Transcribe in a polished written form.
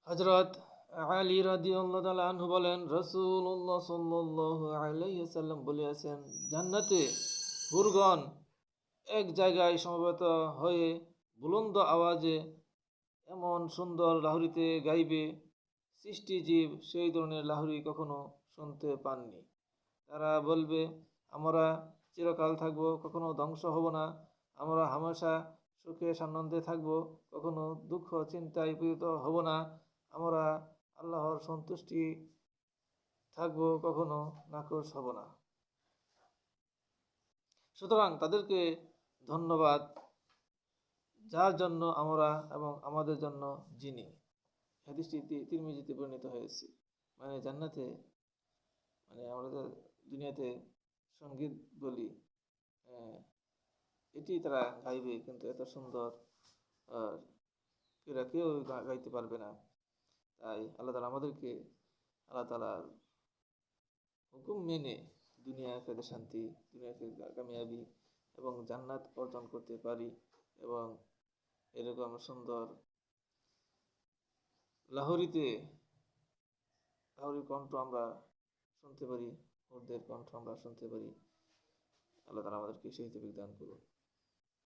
হযরত আলী রাদিয়াল্লাহু তাআলা আনহু বলেন, রাসূলুল্লাহ সাল্লাল্লাহু আলাইহি ওয়াসাল্লাম বলিয়াছেন, জান্নাতে হুরগণ এক জায়গায় সমবেত হয়ে বুলন্দ আওয়াজে এমন সুন্দর লাহুরিতে গাইবে, সৃষ্টিজীব সেই ধরনের লাহুরি কখনো শুনতে পাননি। তারা বলবে, আমরা চিরকাল থাকব, কখনো ধ্বংস হব না। আমরা হামেশা সুখে সানন্দে থাকব, কখনো দুঃখ চিন্তায় পীড়িত হব না। আমরা আল্লাহর সন্তুষ্টি থাকব, কখনো নাকশ হব না। সুতরাং তাদেরকে ধন্যবাদ, যার জন্য আমরা এবং আমাদের জন্য যিনি। হাদিসটি তিরমিজিতে বর্ণিত হয়েছে। মানে জান্নাতে, মানে আমরা যে দুনিয়াতে সঙ্গীত বলি, এটি তারা গাইবে, কিন্তু এত সুন্দর এরা কেউ গাইতে পারবে না। তাই আল্লাহ তাআলা আমাদেরকে আল্লাহ তাআলার হুকুম মেনে দুনিয়া আখিরাতে শান্তি, দুনিয়া আখিরাতে কামিয়াবি এবং জান্নাত অর্জন করতে পারি, এবং এরকম সুন্দর লাহোরিতে লাহোরির কণ্ঠ আমরা শুনতে পারি, ওদের কণ্ঠ আমরা শুনতে পারি। আল্লাহ তাআলা আমাদেরকে সেই তৌফিক দান করুন।